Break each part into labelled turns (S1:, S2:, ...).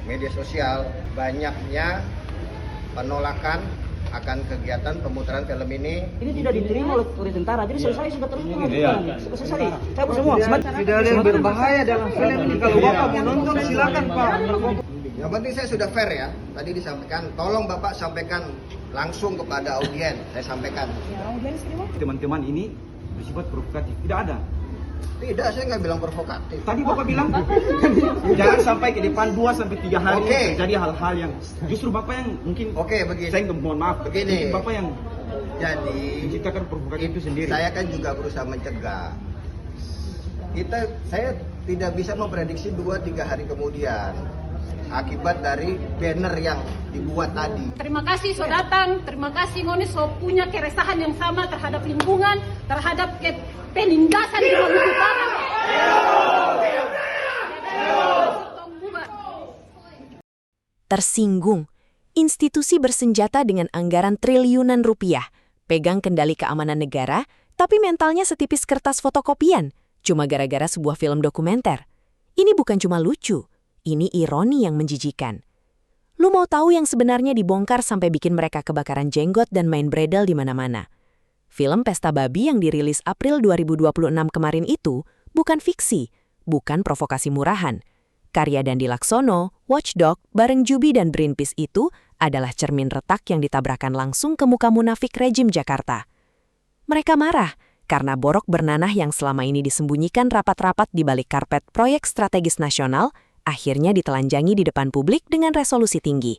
S1: media sosial banyaknya penolakan akan kegiatan pemutaran film ini.
S2: Ini tidak diterima oleh tentara, jadi selesai sudah terima. Selesai, cabut semua.
S3: Tidak ada yang berbahaya dalam film ini. Kalau Bapak mau nonton silakan Pak.
S1: Yang penting saya sudah fair ya. Tadi disampaikan, tolong Bapak sampaikan langsung kepada audiens. Saya sampaikan.
S3: Teman-teman ini bersifat provokatif. Tidak ada.
S1: Tidak, saya nggak bilang provokatif.
S3: Tadi Bapak bilang jangan sampai ke depan 2-3 hari terjadi hal-hal yang justru Bapak yang mungkin
S1: begini.
S3: Saya mohon maaf.
S1: Begini.
S3: Bapak yang
S1: Jadi
S3: menciptakan provokatif itu sendiri.
S1: Saya kan juga berusaha mencegah. Saya tidak bisa memprediksi 2-3 hari kemudian akibat dari banner yang dibuat tadi.
S4: Terima kasih so datang, terima kasih ngoni so punya keresahan yang sama terhadap lingkungan, terhadap penindasan di Maluku Utara.
S5: Tersinggung, institusi bersenjata dengan anggaran triliunan rupiah, pegang kendali keamanan negara, tapi mentalnya setipis kertas fotokopian, cuma gara-gara sebuah film dokumenter. Ini bukan cuma lucu, ini ironi yang menjijikan. Lu mau tahu yang sebenarnya dibongkar sampai bikin mereka kebakaran jenggot dan main bredel di mana-mana? Film Pesta Babi yang dirilis April 2026 kemarin itu bukan fiksi, bukan provokasi murahan. Karya Dandi Laksono, Watchdog, bareng Jubi dan Greenpeace itu adalah cermin retak yang ditabrakan langsung ke muka munafik rejim Jakarta. Mereka marah karena borok bernanah yang selama ini disembunyikan rapat-rapat di balik karpet proyek strategis nasional akhirnya ditelanjangi di depan publik dengan resolusi tinggi.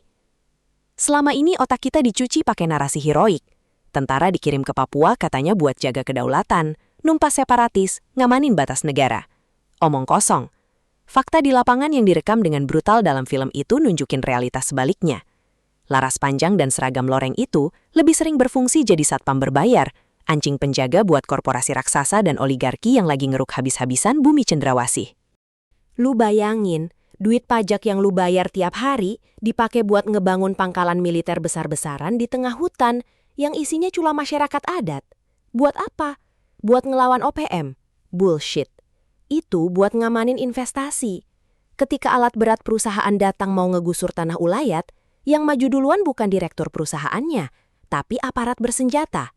S5: Selama ini otak kita dicuci pakai narasi heroik. Tentara dikirim ke Papua katanya buat jaga kedaulatan, numpas separatis, ngamanin batas negara. Omong kosong. Fakta di lapangan yang direkam dengan brutal dalam film itu nunjukin realitas sebaliknya. Laras panjang dan seragam loreng itu lebih sering berfungsi jadi satpam berbayar, anjing penjaga buat korporasi raksasa dan oligarki yang lagi ngeruk habis-habisan bumi cendrawasih. Lu bayangin, duit pajak yang lu bayar tiap hari dipakai buat ngebangun pangkalan militer besar-besaran di tengah hutan yang isinya cula masyarakat adat. Buat apa? Buat ngelawan OPM? Bullshit. Itu buat ngamanin investasi. Ketika alat berat perusahaan datang mau ngegusur tanah ulayat, yang maju duluan bukan direktur perusahaannya, tapi aparat bersenjata.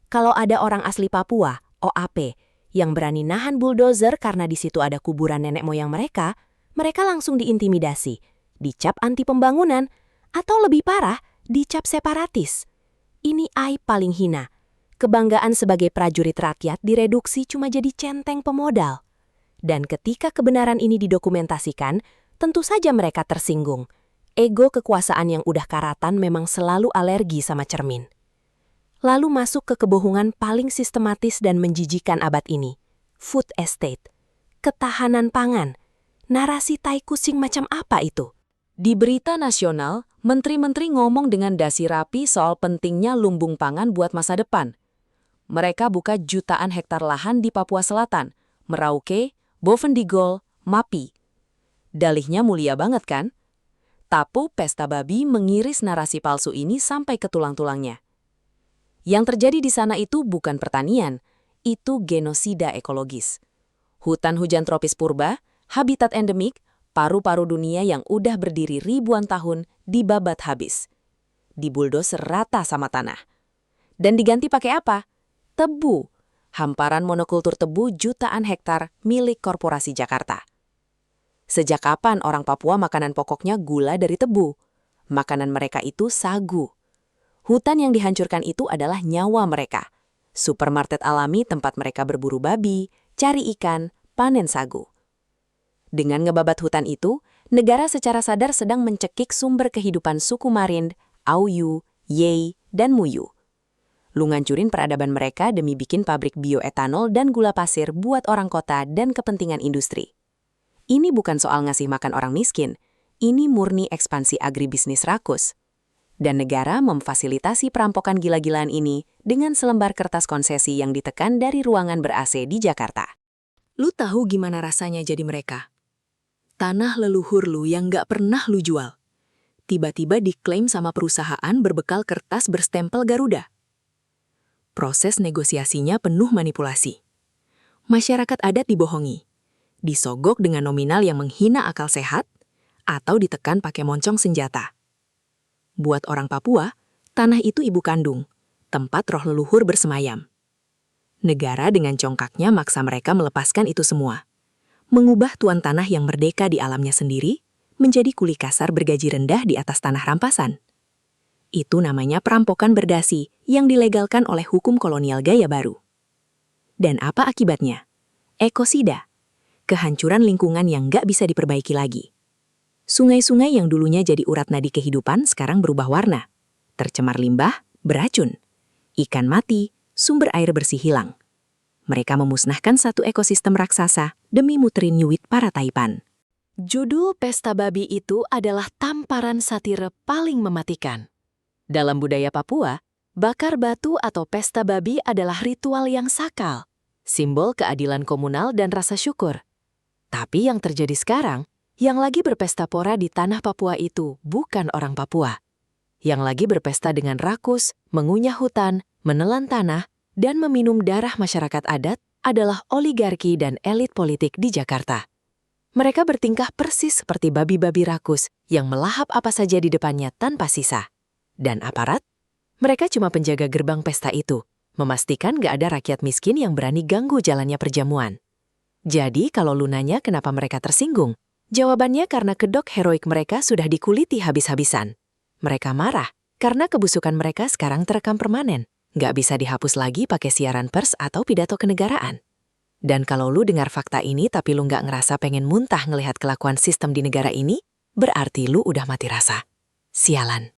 S5: Kalau ada orang asli Papua, OAP, yang berani nahan bulldozer karena di situ ada kuburan nenek moyang mereka langsung diintimidasi, dicap anti pembangunan, atau lebih parah, dicap separatis. Ini aib paling hina. Kebanggaan sebagai prajurit rakyat direduksi cuma jadi centeng pemodal. Dan ketika kebenaran ini didokumentasikan, tentu saja mereka tersinggung. Ego kekuasaan yang udah karatan memang selalu alergi sama cermin. Lalu masuk ke kebohongan paling sistematis dan menjijikan abad ini. Food estate. Ketahanan pangan. Narasi tai kucing macam apa itu? Di berita nasional, menteri-menteri ngomong dengan dasi rapi soal pentingnya lumbung pangan buat masa depan. Mereka buka jutaan hektar lahan di Papua Selatan, Merauke, Bovendigol, Mapi. Dalihnya mulia banget kan? Tapu Pesta Babi mengiris narasi palsu ini sampai ke tulang-tulangnya. Yang terjadi di sana itu bukan pertanian, itu genosida ekologis. Hutan hujan tropis purba, habitat endemik, paru-paru dunia yang udah berdiri ribuan tahun dibabat habis. Dibuldoser rata sama tanah. Dan diganti pakai apa? Tebu. Hamparan monokultur tebu jutaan hektar milik korporasi Jakarta. Sejak kapan orang Papua makanan pokoknya gula dari tebu? Makanan mereka itu sagu. Hutan yang dihancurkan itu adalah nyawa mereka. Supermarket alami tempat mereka berburu babi, cari ikan, panen sagu. Dengan ngebabat hutan itu, negara secara sadar sedang mencekik sumber kehidupan suku Marind, Auyu, Yei, dan Muyu. Lu ngancurin peradaban mereka demi bikin pabrik bioetanol dan gula pasir buat orang kota dan kepentingan industri. Ini bukan soal ngasih makan orang miskin, ini murni ekspansi agribisnis rakus. Dan negara memfasilitasi perampokan gila-gilaan ini dengan selembar kertas konsesi yang ditekan dari ruangan ber-AC di Jakarta. Lu tahu gimana rasanya jadi mereka? Tanah leluhur lu yang gak pernah lu jual. Tiba-tiba diklaim sama perusahaan berbekal kertas berstempel Garuda. Proses negosiasinya penuh manipulasi. Masyarakat adat dibohongi. Disogok dengan nominal yang menghina akal sehat, atau ditekan pakai moncong senjata. Buat orang Papua, tanah itu ibu kandung, tempat roh leluhur bersemayam. Negara dengan congkaknya maksa mereka melepaskan itu semua, mengubah tuan tanah yang merdeka di alamnya sendiri menjadi kuli kasar bergaji rendah di atas tanah rampasan. Itu namanya perampokan berdasi yang dilegalkan oleh hukum kolonial gaya baru. Dan apa akibatnya? Ekosida, kehancuran lingkungan yang nggak bisa diperbaiki lagi. Sungai-sungai yang dulunya jadi urat nadi kehidupan sekarang berubah warna. Tercemar limbah, beracun. Ikan mati, sumber air bersih hilang. Mereka memusnahkan satu ekosistem raksasa demi muterin nyuit para taipan. Judul Pesta Babi itu adalah tamparan satire paling mematikan. Dalam budaya Papua, bakar batu atau pesta babi adalah ritual yang sakral, simbol keadilan komunal dan rasa syukur. Tapi yang terjadi sekarang, yang lagi berpesta pora di tanah Papua itu bukan orang Papua. Yang lagi berpesta dengan rakus, mengunyah hutan, menelan tanah, dan meminum darah masyarakat adat adalah oligarki dan elit politik di Jakarta. Mereka bertingkah persis seperti babi-babi rakus yang melahap apa saja di depannya tanpa sisa. Dan aparat? Mereka cuma penjaga gerbang pesta itu, memastikan gak ada rakyat miskin yang berani ganggu jalannya perjamuan. Jadi kalau lu nanya kenapa mereka tersinggung, jawabannya karena kedok heroik mereka sudah dikuliti habis-habisan. Mereka marah karena kebusukan mereka sekarang terekam permanen, gak bisa dihapus lagi pakai siaran pers atau pidato kenegaraan. Dan kalau lu dengar fakta ini tapi lu gak ngerasa pengen muntah ngelihat kelakuan sistem di negara ini, berarti lu udah mati rasa. Sialan.